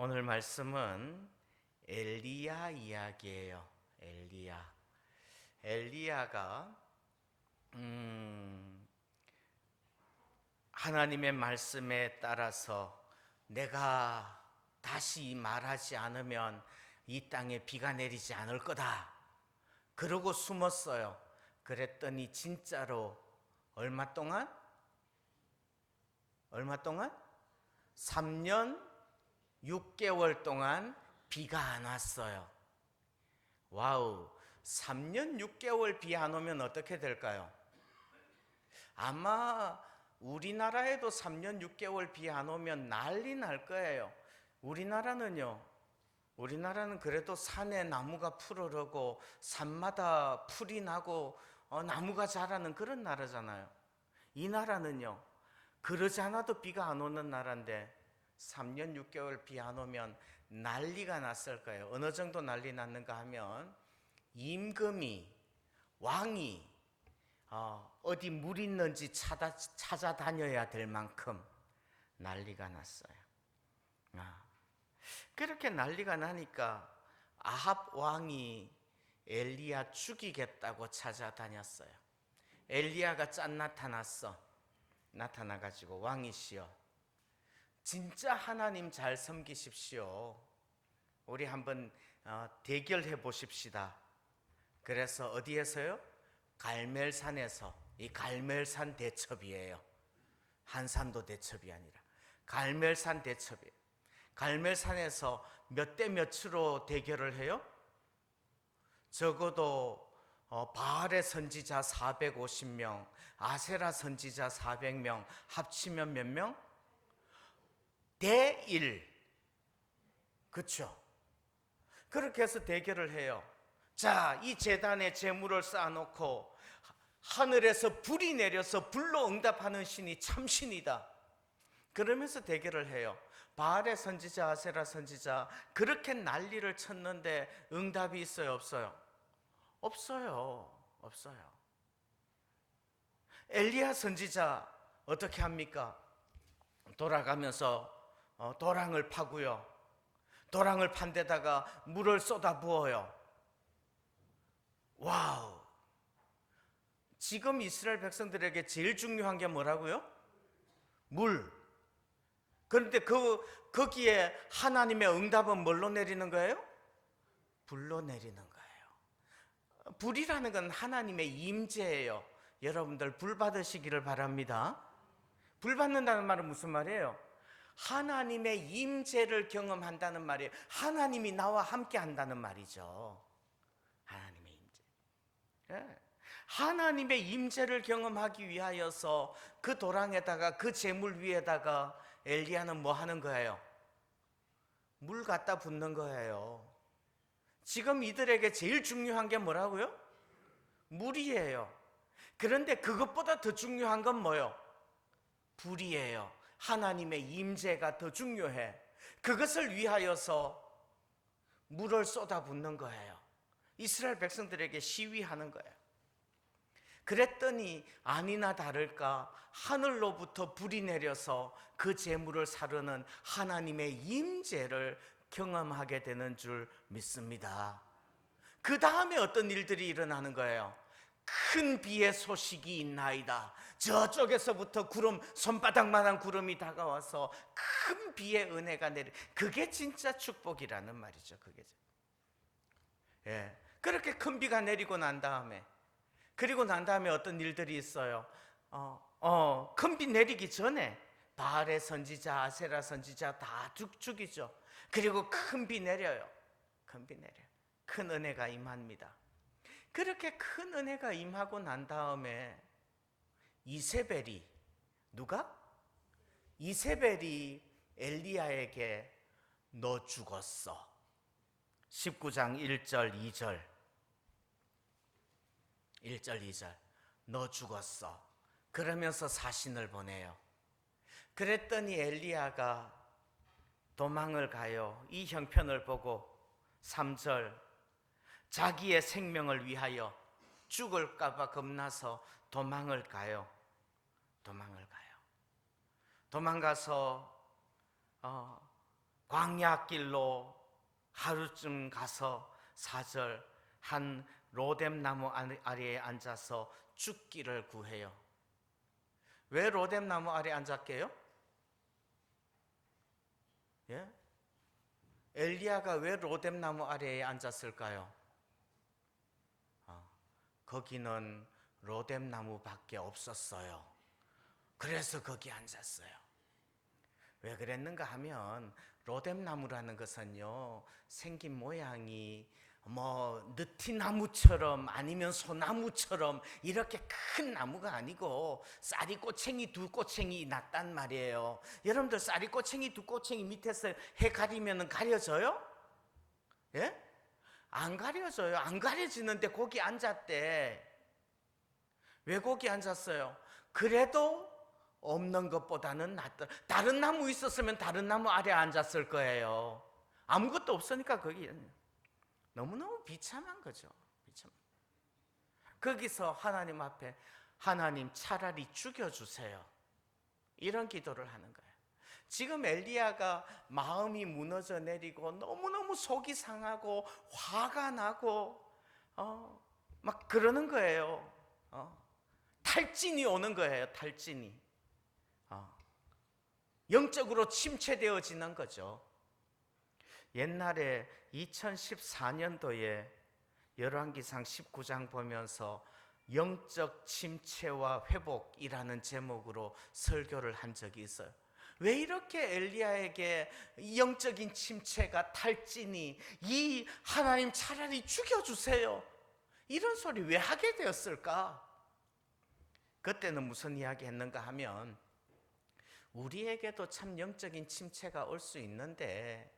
오늘 말씀은 엘리야 이야기예요. 엘리야가 하나님의 말씀에 따라서 내가 다시 말하지 않으면 이 땅에 비가 내리지 않을 거다. 그러고 숨었어요. 그랬더니 진짜로 얼마 동안? 3년 6개월 동안 비가 안 왔어요. 와우, 3년 6개월 비 안 오면 어떻게 될까요? 아마 우리나라에도 3년 6개월 비 안 오면 난리 날 거예요. 우리나라는 그래도 산에 나무가 푸르르고 산마다 풀이 나고 나무가 자라는 그런 나라잖아요. 이 나라는요, 그러지 않아도 비가 안 오는 나라인데 3년 6개월 비 안 오면 난리가 났을 거예요. 어느 정도 난리 났는가 하면 임금이, 왕이 어디 물 있는지 찾아다녀야 될 만큼 난리가 났어요. 그렇게 난리가 나니까 아합 왕이 엘리야 죽이겠다고 찾아다녔어요. 엘리야가 나타나가지고 왕이시여, 진짜 하나님 잘 섬기십시오. 우리 한번 대결해 보십시다. 그래서 어디에서요? 갈멜산에서. 이 갈멜산 대첩이에요. 한산도 대첩이 아니라 갈멜산 대첩이에요. 갈멜산에서 몇 대 몇으로 대결을 해요? 적어도 바알의 선지자 450명, 아세라 선지자 400명, 합치면 몇 명? 대1. 그렇죠? 그렇게 해서 대결을 해요. 자, 이 제단에 제물을 쌓아놓고 하늘에서 불이 내려서 불로 응답하는 신이 참신이다. 그러면서 대결을 해요. 바알의 선지자, 아세라 선지자 그렇게 난리를 쳤는데 응답이 있어요, 없어요? 없어요. 엘리야 선지자 어떻게 합니까? 돌아가면서 도랑을 파고요. 도랑을 판 데다가 물을 쏟아 부어요. 와우! 지금 이스라엘 백성들에게 제일 중요한 게 뭐라고요? 물. 그런데 거기에 하나님의 응답은 뭘로 내리는 거예요? 불로 내리는 거예요. 불이라는 건 하나님의 임재예요. 여러분들 불 받으시기를 바랍니다. 불 받는다는 말은 무슨 말이에요? 하나님의 임재를 경험한다는 말이에요. 하나님이 나와 함께 한다는 말이죠. 하나님의 임재. 하나님의 임재를 경험하기 위하여서 그 도랑에다가 그 재물 위에다가 엘리야는 뭐 하는 거예요? 물 갖다 붓는 거예요. 지금 이들에게 제일 중요한 게 뭐라고요? 물이에요. 그런데 그것보다 더 중요한 건 뭐예요? 불이에요. 하나님의 임재가 더 중요해. 그것을 위하여서 물을 쏟아붓는 거예요. 이스라엘 백성들에게 시위하는 거예요. 그랬더니 아니나 다를까 하늘로부터 불이 내려서 그 재물을 사르는 하나님의 임재를 경험하게 되는 줄 믿습니다. 그 다음에 어떤 일들이 일어나는 거예요? 큰 비의 소식이 있나이다. 저쪽에서부터 손바닥만한 구름이 다가와서 큰 비의 은혜가 내려. 그게 진짜 축복이라는 말이죠. 그렇게 큰 비가 내리고 난 다음에, 그리고 난 다음에 어떤 일들이 있어요. 큰 비 내리기 전에 바알의 선지자, 아세라 선지자 다 죽이죠. 그리고 큰 비 내려요. 큰 은혜가 임합니다. 그렇게 큰 은혜가 임하고 난 다음에 이세벨이, 누가? 이세벨이 엘리야에게 너 죽었어. 19장 1절 2절 너 죽었어. 그러면서 사신을 보내요. 그랬더니 엘리야가 도망을 가요. 이 형편을 보고 3절 자기의 생명을 위하여 죽을까 봐 겁나서 도망을 가요. 도망가서 광야길로 하루쯤 가서 4절 한 로뎀나무 아래에 앉아서 죽기를 구해요. 왜 로뎀나무 아래에 앉았게요? 예? 엘리야가 왜 로뎀나무 아래에 앉았을까요? 거기는 로뎀나무밖에 없었어요. 그래서 거기 앉았어요. 왜 그랬는가 하면 로뎀나무라는 것은요, 생긴 모양이 느티나무처럼 아니면 소나무처럼 이렇게 큰 나무가 아니고 쌀이 꼬챙이 두 꼬챙이 났단 말이에요. 여러분들 쌀이 꼬챙이 두 꼬챙이 밑에서 해 가리면 가려져요? 예? 안 가려져요. 안 가려지는데 거기 앉았대. 왜 거기 앉았어요? 그래도 없는 것보다는 낫다. 다른 나무 있었으면 다른 나무 아래 앉았을 거예요. 아무것도 없으니까 거기 너무너무 비참한 거죠. 비참. 거기서 하나님 앞에 하나님 차라리 죽여주세요. 이런 기도를 하는 거예요. 지금 엘리야가 마음이 무너져 내리고 너무너무 속이 상하고 화가 나고 막 그러는 거예요. 탈진이 오는 거예요. 탈진이. 영적으로 침체되어지는 거죠. 옛날에 2014년도에 열왕기상 19장 보면서 영적 침체와 회복이라는 제목으로 설교를 한 적이 있어요. 왜 이렇게 엘리야에게 영적인 침체가 탈진이 이 하나님 차라리 죽여주세요 이런 소리 왜 하게 되었을까? 그때는 무슨 이야기 했는가 하면 우리에게도 참 영적인 침체가 올 수 있는데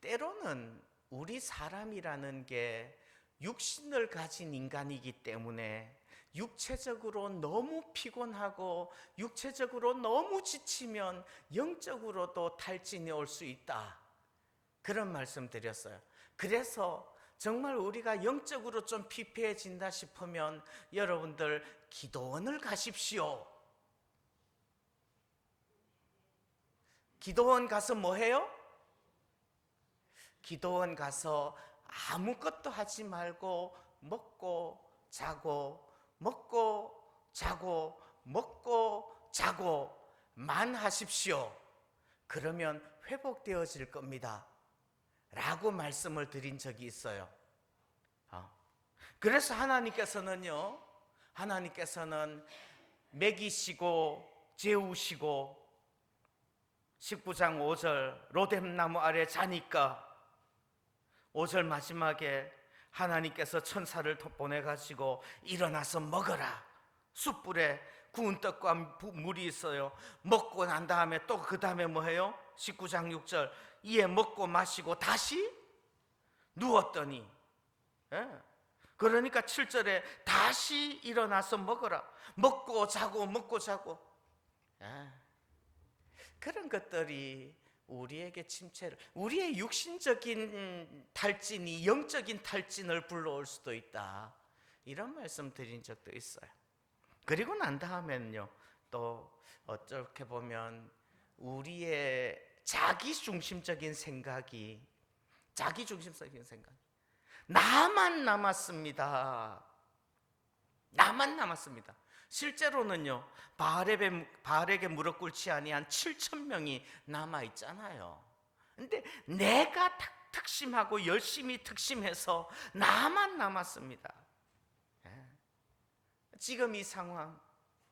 때로는 우리 사람이라는 게 육신을 가진 인간이기 때문에 육체적으로 너무 피곤하고 육체적으로 너무 지치면 영적으로도 탈진이 올 수 있다. 그런 말씀 드렸어요. 그래서 정말 우리가 영적으로 좀 피폐해진다 싶으면 여러분들 기도원을 가십시오. 기도원 가서 뭐 해요? 기도원 가서 아무것도 하지 말고 먹고 자고 먹고 자고 먹고 자고만 하십시오. 그러면 회복되어질 겁니다 라고 말씀을 드린 적이 있어요. 그래서 하나님께서는 먹이시고 재우시고 19장 5절 로뎀나무 아래 자니까 5절 마지막에 하나님께서 천사를 보내가지고 일어나서 먹어라. 숯불에 구운 떡과 물이 있어요. 먹고 난 다음에 또 그 다음에 뭐 해요? 19장 6절 이에 먹고 마시고 다시 누웠더니 그러니까 7절에 다시 일어나서 먹어라. 먹고 자고 먹고 자고 그런 것들이 우리에게 침체를, 우리의 육신적인 탈진이 영적인 탈진을 불러올 수도 있다. 이런 말씀 드린 적도 있어요. 그리고 난 다음에는요, 또 어떻게 보면 우리의 자기중심적인 생각이 나만 남았습니다. 나만 남았습니다. 실제로는요, 바알에게 무릎 꿇지 아니한 7,000명이 남아 있잖아요. 근데 내가 특심하고 열심히 특심해서 나만 남았습니다. 지금 이 상황,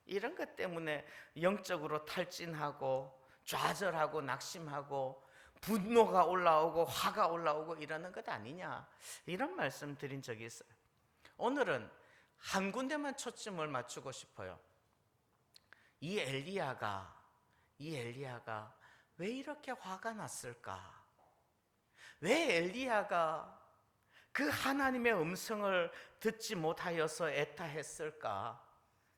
이런 것 때문에 영적으로 탈진하고 좌절하고 낙심하고 분노가 올라오고 화가 올라오고 이러는 것 아니냐, 이런 말씀 드린 적이 있어요. 오늘은 한 군데만 초점을 맞추고 싶어요. 이 엘리야가 왜 이렇게 화가 났을까? 왜 엘리야가 그 하나님의 음성을 듣지 못하여서 애타했을까?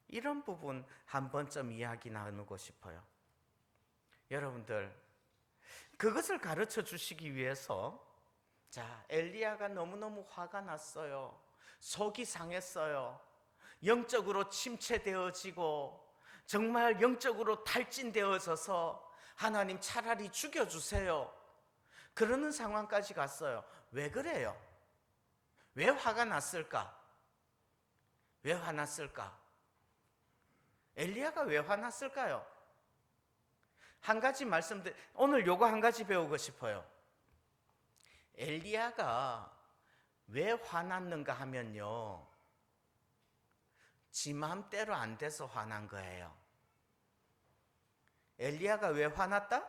이런 부분 한 번쯤 이야기 나누고 싶어요. 여러분들, 그것을 가르쳐 주시기 위해서 엘리야가 너무너무 화가 났어요. 속이 상했어요. 영적으로 침체되어지고 정말 영적으로 탈진되어져서 하나님 차라리 죽여주세요 그러는 상황까지 갔어요. 왜 그래요? 왜 화가 났을까? 왜 화났을까? 엘리야가 왜 화났을까요? 한 가지 오늘 요거 한 가지 배우고 싶어요. 엘리야가 왜 화났는가 하면요, 지 맘대로 안 돼서 화난 거예요. 엘리야가 왜 화났다?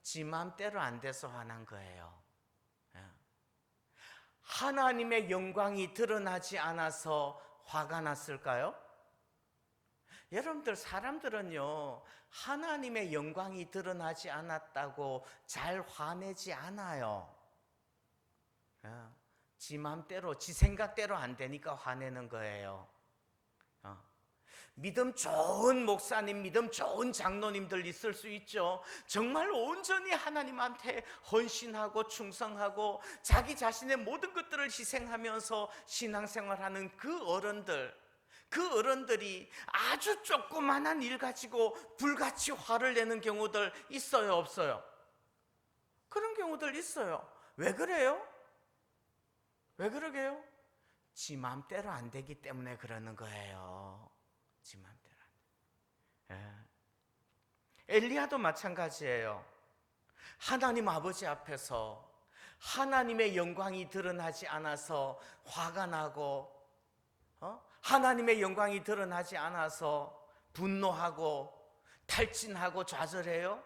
지 맘대로 안 돼서 화난 거예요. 하나님의 영광이 드러나지 않아서 화가 났을까요? 여러분들, 사람들은요, 하나님의 영광이 드러나지 않았다고 잘 화내지 않아요. 지 맘대로, 지 생각대로 안 되니까 화내는 거예요. 믿음 좋은 목사님, 믿음 좋은 장로님들 있을 수 있죠. 정말 온전히 하나님한테 헌신하고 충성하고 자기 자신의 모든 것들을 희생하면서 신앙생활하는 그 어른들이 아주 조그만한 일 가지고 불같이 화를 내는 경우들 있어요, 없어요? 그런 경우들 있어요. 왜 그래요? 왜 그러게요? 지 맘대로 안 되기 때문에 그러는 거예요. 지 맘대로 안 돼. 엘리야도 마찬가지예요. 하나님 아버지 앞에서 하나님의 영광이 드러나지 않아서 화가 나고, 하나님의 영광이 드러나지 않아서 분노하고 탈진하고 좌절해요?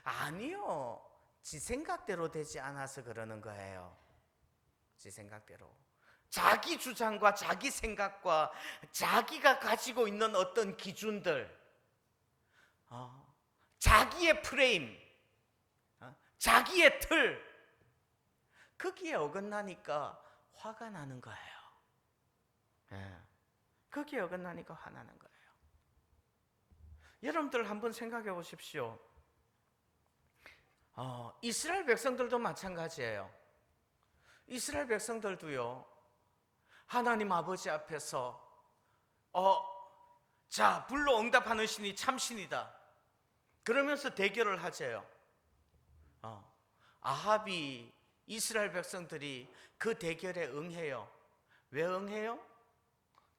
아니요. 지 생각대로 되지 않아서 그러는 거예요. 지 생각대로. 자기 주장과 자기 생각과 자기가 가지고 있는 어떤 기준들, 자기의 프레임, 자기의 틀, 거기에 어긋나니까 화가 나는 거예요. 거기에 어긋나니까 화나는 거예요. 여러분들 한번 생각해 보십시오. 이스라엘 백성들도 마찬가지예요. 이스라엘 백성들도요, 하나님 아버지 앞에서 자, 불로 응답하는 신이 참신이다 그러면서 대결을 하재요. 아합이, 이스라엘 백성들이 그 대결에 응해요. 왜 응해요?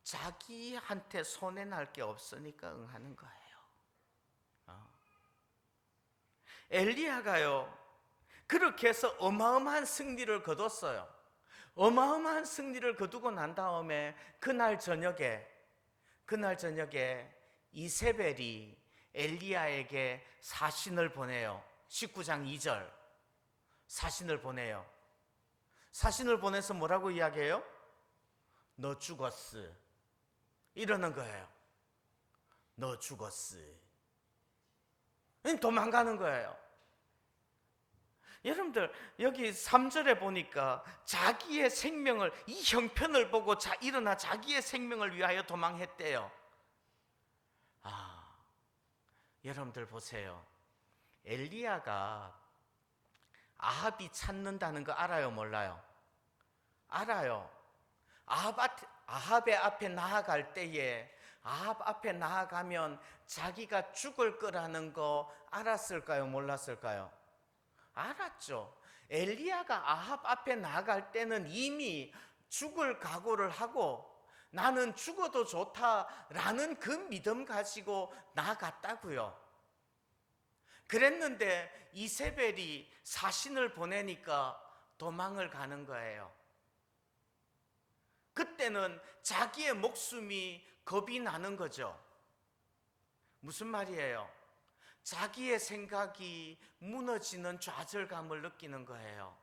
자기한테 손해날 게 없으니까 응하는 거예요. 엘리야가요, 그렇게 해서 어마어마한 승리를 거뒀어요. 어마어마한 승리를 거두고 난 다음에 그날 저녁에 이세벨이 엘리야에게 사신을 보내요. 19장 2절 사신을 보내요. 사신을 보내서 뭐라고 이야기해요? 너 죽었어 이러는 거예요. 너 죽었어. 도망가는 거예요. 여러분들, 여기 3절에 보니까 자기의 생명을, 이 형편을 보고 일어나 자기의 생명을 위하여 도망했대요. 여러분들 보세요. 엘리야가 아합이 찾는다는 거 알아요, 몰라요? 알아요. 아합의 앞에 나아갈 때에 아합 앞에 나아가면 자기가 죽을 거라는 거 알았을까요, 몰랐을까요? 알았죠. 엘리야가 아합 앞에 나아갈 때는 이미 죽을 각오를 하고 나는 죽어도 좋다라는 그 믿음 가지고 나아갔다고요. 그랬는데 이세벨이 사신을 보내니까 도망을 가는 거예요. 그때는 자기의 목숨이 겁이 나는 거죠. 무슨 말이에요? 자기의 생각이 무너지는 좌절감을 느끼는 거예요.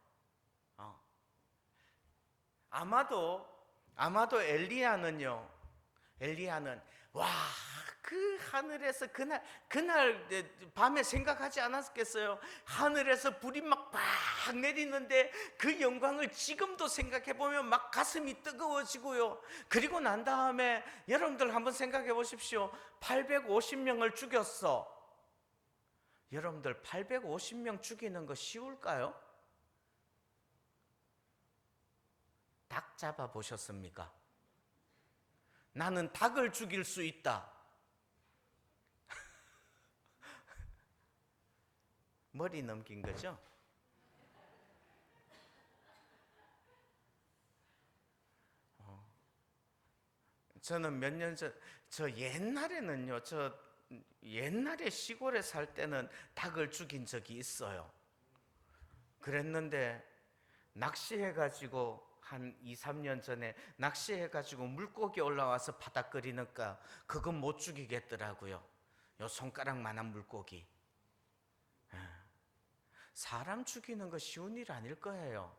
아마도 엘리야는 와, 그 하늘에서 그날 밤에 생각하지 않았겠어요? 하늘에서 불이 막 내리는데 그 영광을 지금도 생각해 보면 막 가슴이 뜨거워지고요. 그리고 난 다음에 여러분들 한번 생각해 보십시오. 850명을 죽였어. 여러분들 850명 죽이는 거 쉬울까요? 닭 잡아 보셨습니까? 나는 닭을 죽일 수 있다. 머리 넘긴 거죠? 저는 몇 년 전, 저 옛날에는요, 옛날에 시골에 살 때는 닭을 죽인 적이 있어요. 그랬는데 낚시해가지고 한 2, 3년 전에 낚시해가지고 물고기 올라와서 바닥 끓이니까 그건 못 죽이겠더라고요. 요 손가락만한 물고기. 사람 죽이는 거 쉬운 일 아닐 거예요.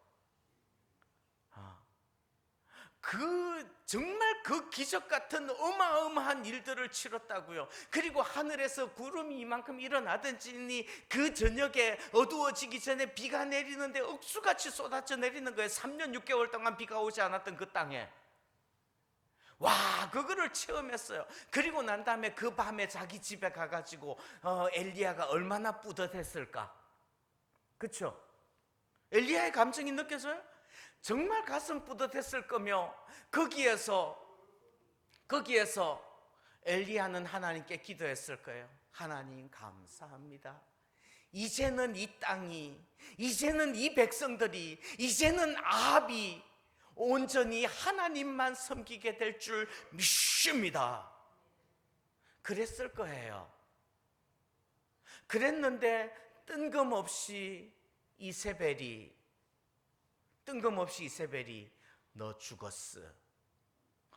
정말 그 기적 같은 어마어마한 일들을 치렀다고요. 그리고 하늘에서 구름이 이만큼 일어나든지 그 저녁에 어두워지기 전에 비가 내리는데 억수같이 쏟아져 내리는 거예요. 3년 6개월 동안 비가 오지 않았던 그 땅에. 와, 그거를 체험했어요. 그리고 난 다음에 그 밤에 자기 집에 가가지고 엘리야가 얼마나 뿌듯했을까. 그렇죠? 엘리야의 감정이 느껴져요? 정말 가슴 뿌듯했을 거며 거기에서 엘리야는 하나님께 기도했을 거예요. 하나님 감사합니다. 이제는 이 땅이, 이제는 이 백성들이, 이제는 아합이 온전히 하나님만 섬기게 될 줄 믿습니다. 그랬을 거예요. 그랬는데 뜬금없이 이세벨이 너 죽었어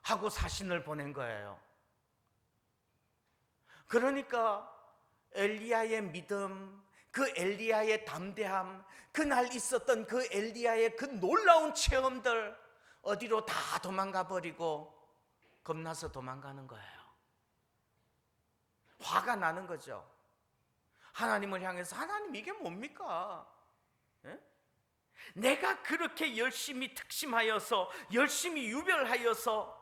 하고 사신을 보낸 거예요. 그러니까 엘리야의 믿음, 그 엘리야의 담대함, 그날 있었던 그 엘리야의 그 놀라운 체험들 어디로 다 도망가 버리고 겁나서 도망가는 거예요. 화가 나는 거죠. 하나님을 향해서 하나님 이게 뭡니까? 예? 내가 그렇게 열심히 특심하여서 열심히 유별하여서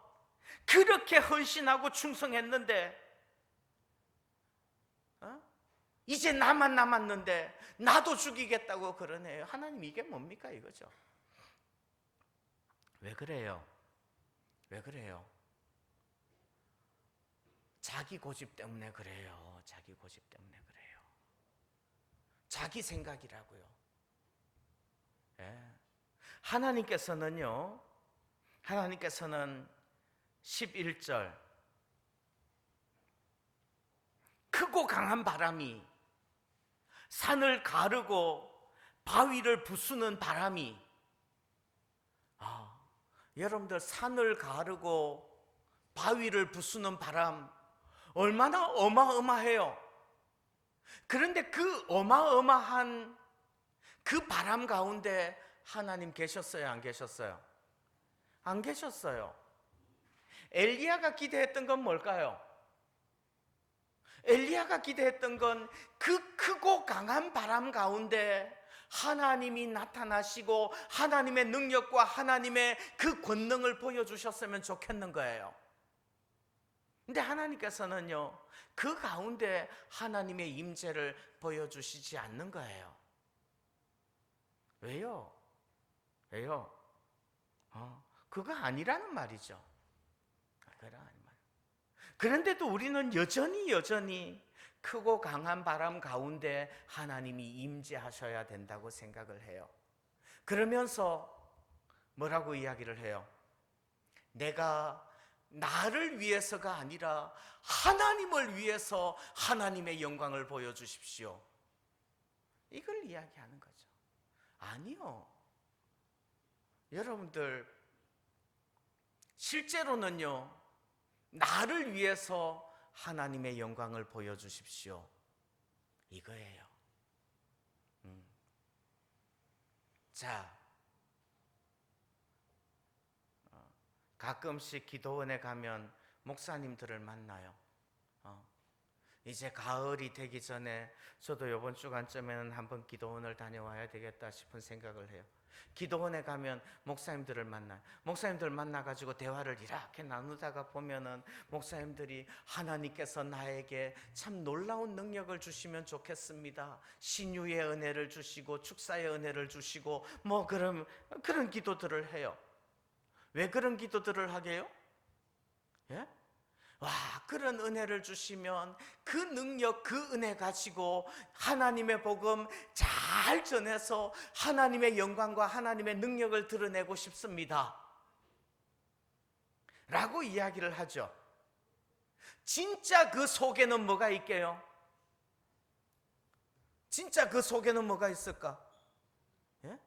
그렇게 헌신하고 충성했는데 이제 나만 남았는데 나도 죽이겠다고 그러네요. 하나님 이게 뭡니까 이거죠. 왜 그래요? 왜 그래요? 자기 고집 때문에 그래요. 자기 고집 때문에 그래요. 자기 생각이라고요. 예. 하나님께서는 11절 크고 강한 바람이 산을 가르고 바위를 부수는 바람이 여러분들 산을 가르고 바위를 부수는 바람 얼마나 어마어마해요. 그런데 그 어마어마한 그 바람 가운데 하나님 계셨어요? 안 계셨어요? 안 계셨어요. 엘리야가 기대했던 건 뭘까요? 엘리야가 기대했던 건 그 크고 강한 바람 가운데 하나님이 나타나시고 하나님의 능력과 하나님의 그 권능을 보여주셨으면 좋겠는 거예요. 근데 하나님께서는요, 그 가운데 하나님의 임재를 보여주시지 않는 거예요. 왜요? 왜요? 그거 아니라는 말이죠. 그런데도 우리는 여전히 크고 강한 바람 가운데 하나님이 임재하셔야 된다고 생각을 해요. 그러면서 뭐라고 이야기를 해요? 내가 나를 위해서가 아니라 하나님을 위해서 하나님의 영광을 보여주십시오. 이걸 이야기하는 거죠. 아니요. 여러분들 실제로는요, 나를 위해서 하나님의 영광을 보여주십시오. 이거예요. 자, 가끔씩 기도원에 가면 목사님들을 만나요. 이제 가을이 되기 전에 저도 이번 주간쯤에는 한번 기도원을 다녀와야 되겠다 싶은 생각을 해요. 기도원에 가면 목사님들을 만나요. 목사님들 만나가지고 대화를 이렇게 나누다가 보면은 목사님들이 하나님께서 나에게 참 놀라운 능력을 주시면 좋겠습니다. 신유의 은혜를 주시고 축사의 은혜를 주시고 뭐 그런 기도들을 해요. 왜 그런 기도들을 하게요? 예? 와, 그런 은혜를 주시면 그 능력, 그 은혜 가지고 하나님의 복음 잘 전해서 하나님의 영광과 하나님의 능력을 드러내고 싶습니다. 라고 이야기를 하죠. 진짜 그 속에는 뭐가 있게요? 진짜 그 속에는 뭐가 있을까? 예?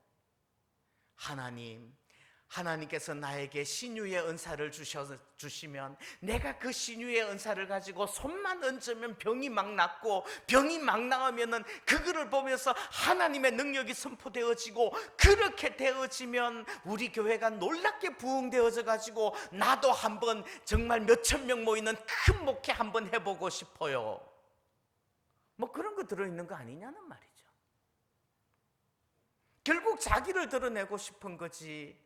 하나님께서 나에게 신유의 은사를 주시면 내가 그 신유의 은사를 가지고 손만 얹으면 병이 막 낫고, 병이 막 나으면은 그거를 보면서 하나님의 능력이 선포되어지고, 그렇게 되어지면 우리 교회가 놀랍게 부흥되어져 가지고 나도 한번 정말 몇천 명 모이는 큰 목회 한번 해보고 싶어요. 뭐 그런 거 들어있는 거 아니냐는 말이죠. 결국 자기를 드러내고 싶은 거지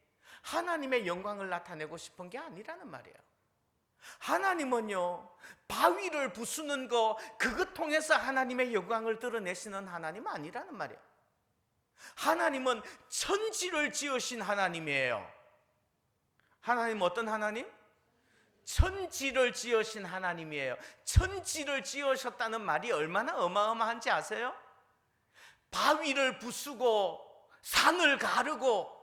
하나님의 영광을 나타내고 싶은 게 아니라는 말이에요. 하나님은요, 바위를 부수는 거, 그것 통해서 하나님의 영광을 드러내시는 하나님 아니라는 말이에요. 하나님은 천지를 지으신 하나님이에요. 하나님 어떤 하나님? 천지를 지으신 하나님이에요. 천지를 지으셨다는 말이 얼마나 어마어마한지 아세요? 바위를 부수고 산을 가르고.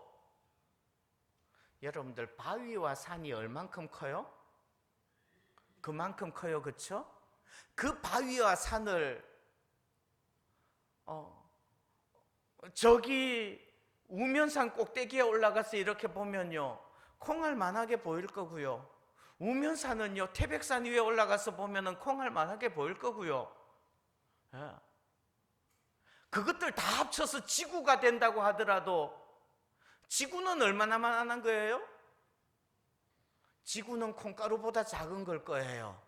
여러분들, 바위와 산이 얼만큼 커요? 그만큼 커요, 그렇죠? 그 바위와 산을 저기 우면산 꼭대기에 올라가서 이렇게 보면요, 콩알만하게 보일 거고요. 우면산은요, 태백산 위에 올라가서 보면은 콩알만하게 보일 거고요. 예. 그것들 다 합쳐서 지구가 된다고 하더라도 지구는 얼마나 만한 거예요? 지구는 콩가루보다 작은 걸 거예요.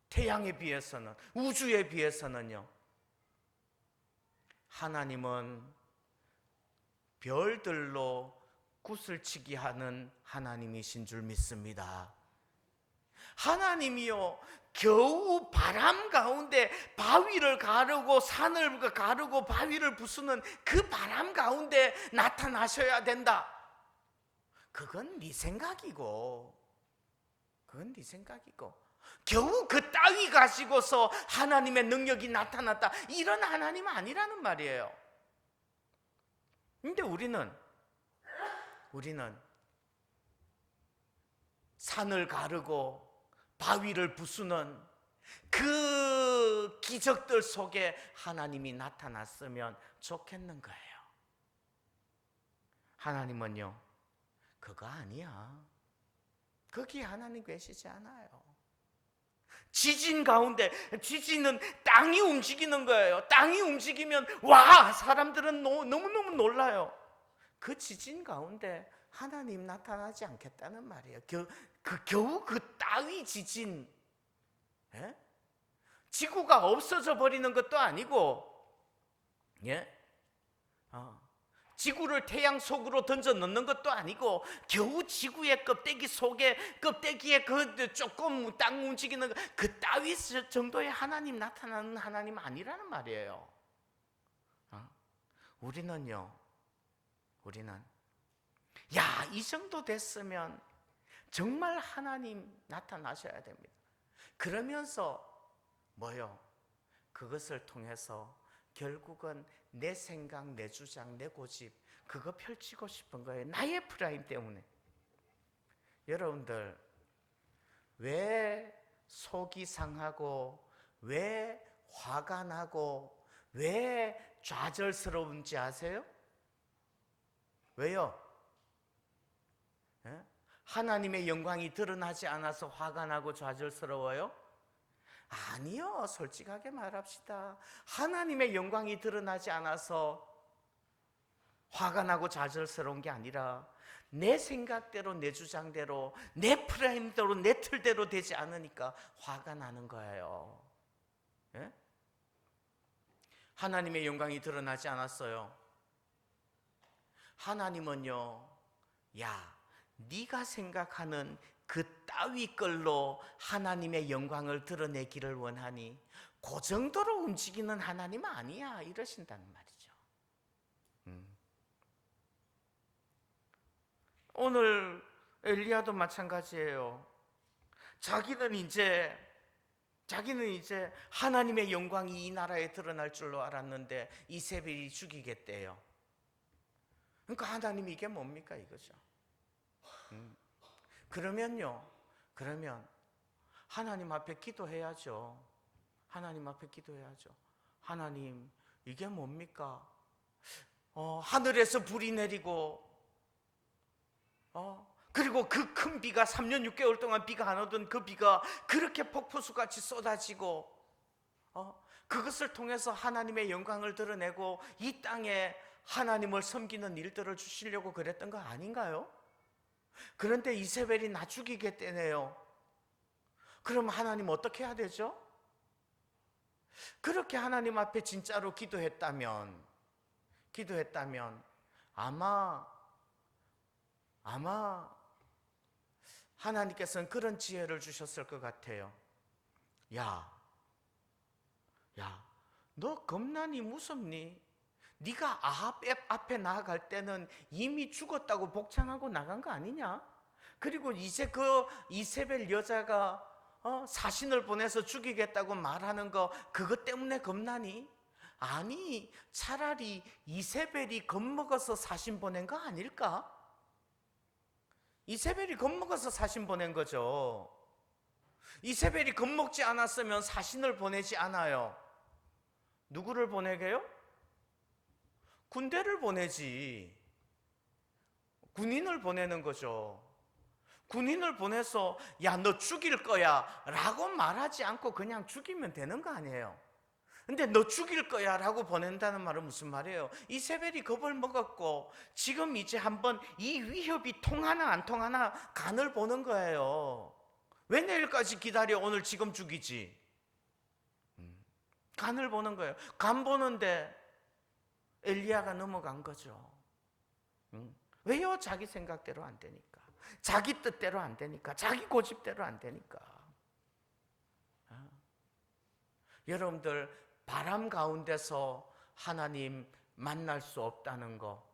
태양에 비해서는, 우주에 비해서는요. 하나님은 별들로 구슬치기 하는 하나님이신 줄 믿습니다. 하나님이요, 겨우 바람 가운데 바위를 가르고 산을 가르고 바위를 부수는 그 바람 가운데 나타나셔야 된다. 그건 네 생각이고, 겨우 그 따위 가지고서 하나님의 능력이 나타났다, 이런 하나님 아니라는 말이에요. 근데 우리는 산을 가르고 바위를 부수는 그 기적들 속에 하나님이 나타났으면 좋겠는 거예요. 하나님은요, 그거 아니야. 거기 하나님 계시지 않아요. 지진 가운데, 지진은 땅이 움직이는 거예요. 땅이 움직이면 와, 사람들은 너무너무 놀라요. 그 지진 가운데 하나님 나타나지 않겠다는 말이에요. 겨우 그 따위 지진, 예? 지구가 없어져 버리는 것도 아니고, 예? 지구를 태양 속으로 던져 넣는 것도 아니고, 겨우 지구의 껍데기에 그 조금 땅 움직이는 그 따위 정도의 하나님 나타나는 하나님 아니라는 말이에요. 우리는 야, 이 정도 됐으면 정말 하나님 나타나셔야 됩니다. 그러면서 그것을 통해서 결국은 내 생각, 내 주장, 내 고집, 그거 펼치고 싶은 거예요. 나의 프라임 때문에. 여러분들, 왜 속이 상하고, 왜 화가 나고, 왜 좌절스러운지 아세요? 왜요? 예? 하나님의 영광이 드러나지 않아서 화가 나고 좌절스러워요? 아니요, 솔직하게 말합시다. 하나님의 영광이 드러나지 않아서 화가 나고 좌절스러운 게 아니라 내 생각대로, 내 주장대로, 내 프라임대로, 내 틀대로 되지 않으니까 화가 나는 거예요. 예? 하나님의 영광이 드러나지 않았어요. 하나님은요, 야, 네가 생각하는 그 따위 걸로 하나님의 영광을 드러내기를 원하니 그 정도로 움직이는 하나님 아니야, 이러신다는 말이죠. 오늘 엘리야도 마찬가지예요. 자기는 이제 하나님의 영광이 이 나라에 드러날 줄로 알았는데 이세벨이 죽이겠대요. 그러니까 하나님이 이게 뭡니까, 이거죠. 그러면 하나님 앞에 기도해야죠. 하나님 앞에 기도해야죠. 하나님, 이게 뭡니까? 하늘에서 불이 내리고, 그리고 그 큰 비가 3년 6개월 동안 비가 안 오던 그 비가 그렇게 폭포수같이 쏟아지고, 그것을 통해서 하나님의 영광을 드러내고 이 땅에 하나님을 섬기는 일들을 주시려고 그랬던 거 아닌가요? 그런데 이세벨이 나 죽이겠다네요. 그럼 하나님 어떻게 해야 되죠? 그렇게 하나님 앞에 진짜로 기도했다면 아마 하나님께서는 그런 지혜를 주셨을 것 같아요. 야, 너 겁나니 무섭니? 네가 아합 앞에 나아갈 때는 이미 죽었다고 복창하고 나간 거 아니냐? 그리고 이제 그 이세벨 여자가 사신을 보내서 죽이겠다고 말하는 거 그것 때문에 겁나니? 아니, 차라리 이세벨이 겁먹어서 사신 보낸 거 아닐까? 이세벨이 겁먹어서 사신 보낸 거죠. 이세벨이 겁먹지 않았으면 사신을 보내지 않아요. 누구를 보내게요? 군대를 보내지. 군인을 보내는 거죠. 군인을 보내서 야, 너 죽일 거야 라고 말하지 않고 그냥 죽이면 되는 거 아니에요. 근데 너 죽일 거야 라고 보낸다는 말은 무슨 말이에요? 이세벨이 겁을 먹었고 지금 이제 한번 이 위협이 통하나 안 통하나 간을 보는 거예요. 왜 내일까지 기다려? 오늘 지금 죽이지. 간을 보는 거예요. 간 보는데 엘리야가 넘어간 거죠. 왜요? 자기 생각대로 안 되니까, 자기 뜻대로 안 되니까, 자기 고집대로 안 되니까. 여러분들, 바람 가운데서 하나님 만날 수 없다는 거,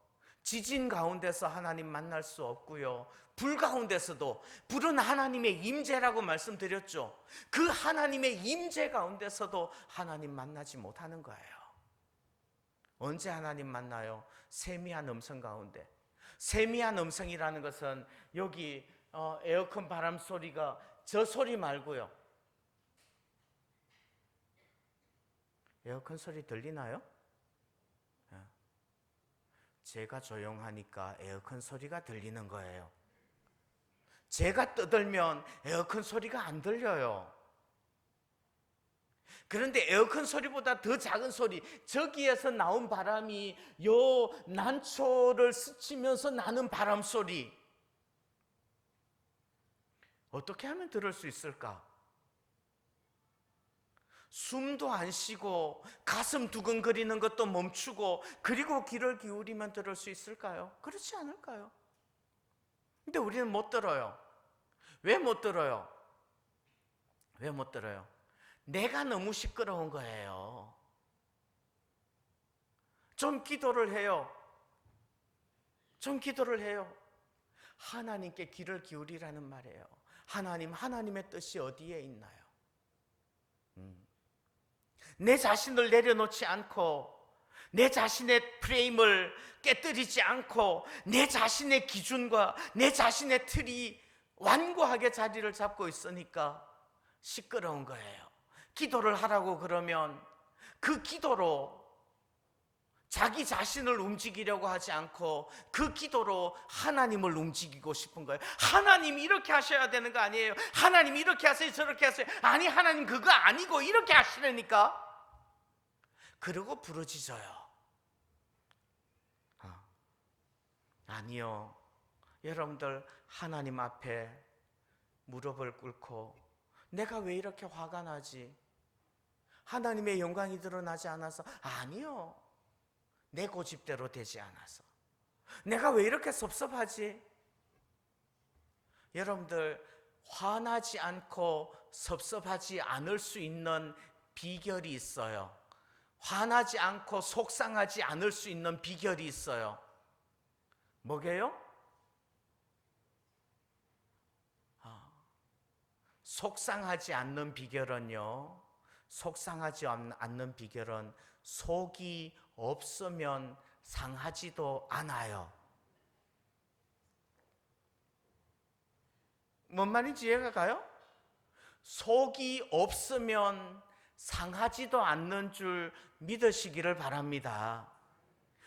지진 가운데서 하나님 만날 수 없고요, 불 가운데서도, 불은 하나님의 임재라고 말씀드렸죠. 그 하나님의 임재 가운데서도 하나님 만나지 못하는 거예요. 언제 하나님 만나요? 세미한 음성 가운데. 세미한 음성이라는 것은 여기 에어컨 바람 소리가 저 소리 말고요. 에어컨 소리 들리나요? 제가 조용하니까 에어컨 소리가 들리는 거예요. 제가 떠들면 에어컨 소리가 안 들려요. 그런데 에어컨 소리보다 더 작은 소리, 저기에서 나온 바람이 요 난초를 스치면서 나는 바람 소리, 어떻게 하면 들을 수 있을까? 숨도 안 쉬고 가슴 두근거리는 것도 멈추고 그리고 귀를 기울이면 들을 수 있을까요? 그렇지 않을까요? 근데 우리는 못 들어요. 왜 못 들어요? 왜 못 들어요? 내가 너무 시끄러운 거예요. 좀 기도를 해요. 좀 기도를 해요. 하나님께 귀를 기울이라는 말이에요. 하나님의 뜻이 어디에 있나요? 내 자신을 내려놓지 않고, 내 자신의 프레임을 깨뜨리지 않고, 내 자신의 기준과 내 자신의 틀이 완고하게 자리를 잡고 있으니까 시끄러운 거예요. 기도를 하라고 그러면 그 기도로 자기 자신을 움직이려고 하지 않고 그 기도로 하나님을 움직이고 싶은 거예요. 하나님 이렇게 하셔야 되는 거 아니에요? 하나님 이렇게 하세요, 저렇게 하세요. 아니, 하나님 그거 아니고 이렇게 하시라니까. 그러고 부르짖어요. 아니요. 여러분들, 하나님 앞에 무릎을 꿇고 내가 왜 이렇게 화가 나지? 하나님의 영광이 드러나지 않아서? 아니요. 내 고집대로 되지 않아서. 내가 왜 이렇게 섭섭하지? 여러분들, 화나지 않고 섭섭하지 않을 수 있는 비결이 있어요. 화나지 않고 속상하지 않을 수 있는 비결이 있어요. 뭐게요? 속상하지 않는 비결은요, 속상하지 않는 비결은 속이 없으면 상하지도 않아요. 뭔 말인지 이해가 가요? 속이 없으면 상하지도 않는 줄 믿으시기를 바랍니다.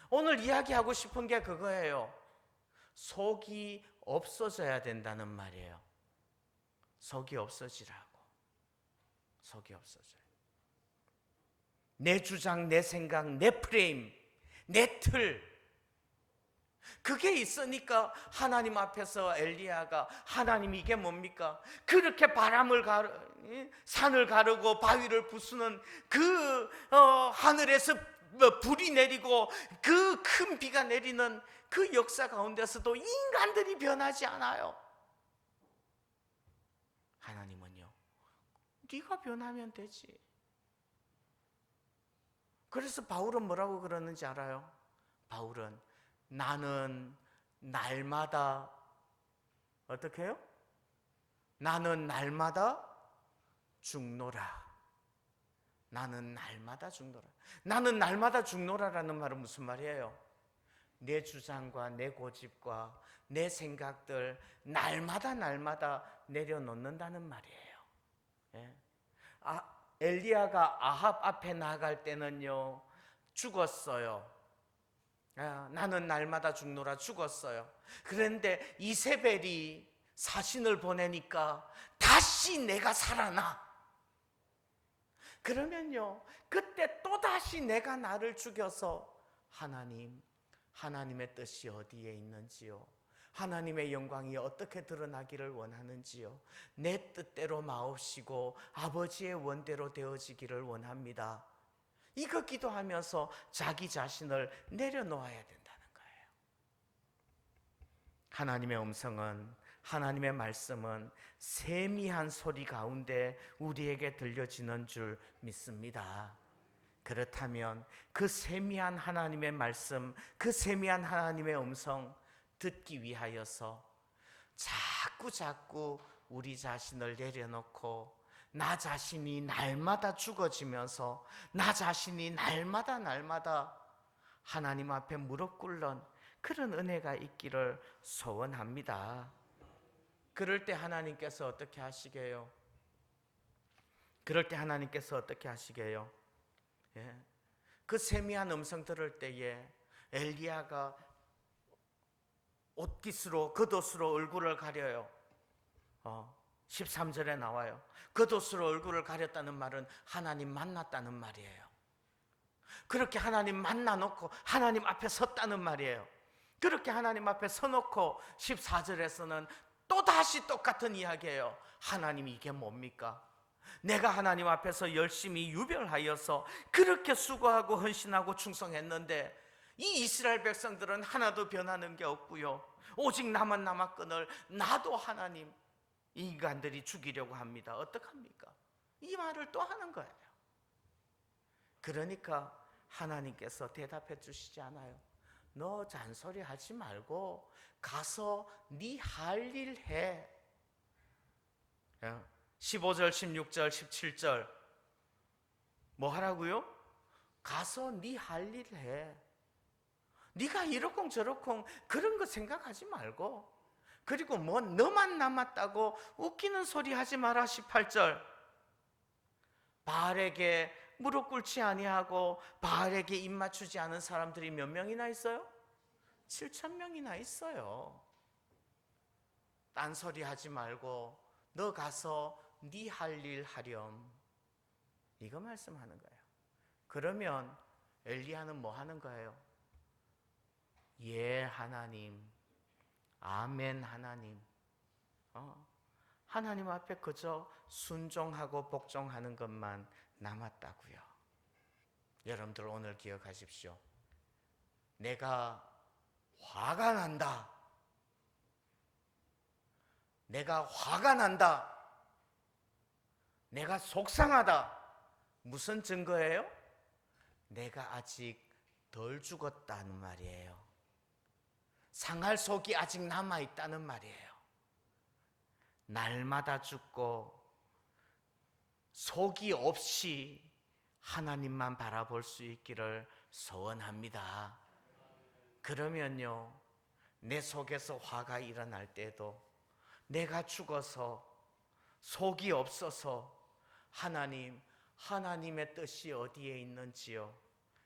오늘 이야기하고 싶은 게 그거예요. 속이 없어져야 된다는 말이에요. 속이 없어지라고. 속이 없어져요. 내 주장, 내 생각, 내 프레임, 내 틀, 그게 있으니까 하나님 앞에서 엘리야가 하나님 이게 뭡니까? 그렇게 산을 가르고 바위를 부수는 그 하늘에서 불이 내리고 그 큰 비가 내리는 그 역사 가운데서도 인간들이 변하지 않아요. 하나님은요, 네가 변하면 되지. 그래서 바울은 뭐라고 그러는지 알아요? 바울은 나는 날마다 어떻게 해요? 나는 날마다 죽노라. 나는 날마다 죽노라. 나는 날마다 죽노라라는 말은 무슨 말이에요? 내 주장과 내 고집과 내 생각들 날마다 내려놓는다는 말이에요. 예? 엘리야가 아합 앞에 나갈 때는요, 죽었어요. 나는 날마다 죽노라, 죽었어요. 그런데 이세벨이 사신을 보내니까 다시 내가 살아나. 그러면요, 그때 또다시 내가 나를 죽여서 하나님의 뜻이 어디에 있는지요, 하나님의 영광이 어떻게 드러나기를 원하는지요, 내 뜻대로 마옵시고 아버지의 원대로 되어지기를 원합니다. 이거 기도하면서 자기 자신을 내려놓아야 된다는 거예요. 하나님의 음성은, 하나님의 말씀은 세미한 소리 가운데 우리에게 들려지는 줄 믿습니다. 그렇다면 그 세미한 하나님의 말씀, 그 세미한 하나님의 음성 듣기 위하여서 자꾸 우리 자신을 내려놓고 나 자신이 날마다 죽어지면서 나 자신이 날마다 하나님 앞에 무릎 꿇는 그런 은혜가 있기를 소원합니다. 그럴 때 하나님께서 어떻게 하시게요? 예. 그 세미한 음성 들을 때에 엘리야가 겉옷으로 얼굴을 가려요. 13절에 나와요. 겉옷으로 얼굴을 가렸다는 말은 하나님 만났다는 말이에요. 그렇게 하나님 만나놓고 하나님 앞에 섰다는 말이에요. 그렇게 하나님 앞에 서놓고 14절에서는 또다시 똑같은 이야기예요. 하나님 이게 뭡니까? 내가 하나님 앞에서 열심히 유별하여서 그렇게 수고하고 헌신하고 충성했는데 이 이스라엘 백성들은 하나도 변하는 게 없고요, 오직 나만 남았거늘 나도 하나님 인간들이 죽이려고 합니다. 어떡합니까? 이 말을 또 하는 거예요. 그러니까 하나님께서 대답해 주시지 않아요. 너 잔소리 하지 말고 가서 네 할 일 해. 15절, 16절, 17절 뭐 하라고요? 가서 네 할 일 해. 네가 이러쿵 저러쿵 그런 거 생각하지 말고, 그리고 뭐 너만 남았다고 웃기는 소리 하지 마라. 18절 바알에게 무릎 꿇지 아니하고 바알에게 입 맞추지 않은 사람들이 몇 명이나 있어요? 7,000명이나 있어요. 딴소리 하지 말고 너 가서 네 할 일 하렴, 이거 말씀하는 거예요. 그러면 엘리야는 뭐 하는 거예요? 예 하나님, 아멘 하나님. 하나님 앞에 그저 순종하고 복종하는 것만 남았다고요. 여러분들 오늘 기억하십시오. 내가 화가 난다. 내가 속상하다. 무슨 증거예요? 내가 아직 덜 죽었다는 말이에요. 상할 속이 아직 남아있다는 말이에요. 날마다 죽고 속이 없이 하나님만 바라볼 수 있기를 소원합니다. 그러면요, 내 속에서 화가 일어날 때도, 내가 죽어서 속이 없어서 하나님의 뜻이 어디에 있는지요?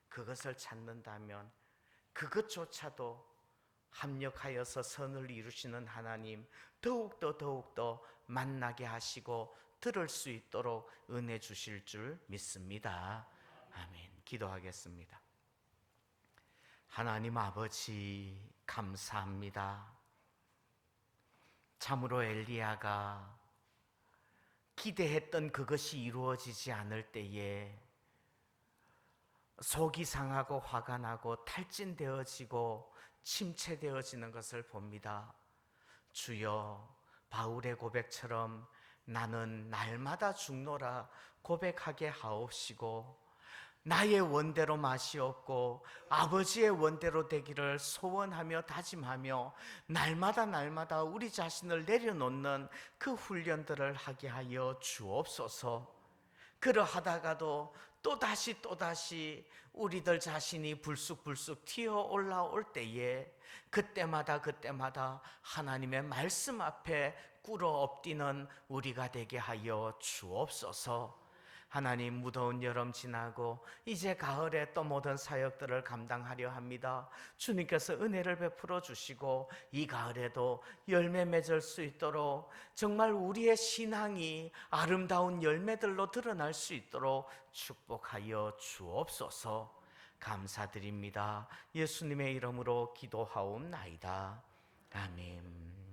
그것을 찾는다면 그것조차도 합력하여서 선을 이루시는 하나님 더욱더 만나게 하시고 들을 수 있도록 은혜 주실 줄 믿습니다. 아멘. 기도하겠습니다. 하나님 아버지 감사합니다. 참으로 엘리야가 기대했던 그것이 이루어지지 않을 때에 속이 상하고 화가 나고 탈진되어지고 침체되어지는 것을 봅니다. 주여, 바울의 고백처럼 나는 날마다 죽노라 고백하게 하옵시고 나의 원대로 맛이 없고 아버지의 원대로 되기를 소원하며 다짐하며 날마다 우리 자신을 내려놓는 그 훈련들을 하게 하여 주옵소서. 그러하다가도 또다시 우리들 자신이 불쑥 튀어 올라올 때에 그때마다 하나님의 말씀 앞에 꿇어 엎디는 우리가 되게 하여 주옵소서. 하나님, 무더운 여름 지나고 이제 가을에 또 모든 사역들을 감당하려 합니다. 주님께서 은혜를 베풀어 주시고 이 가을에도 열매 맺을 수 있도록 정말 우리의 신앙이 아름다운 열매들로 드러날 수 있도록 축복하여 주옵소서. 감사드립니다. 예수님의 이름으로 기도하옵나이다. 아멘.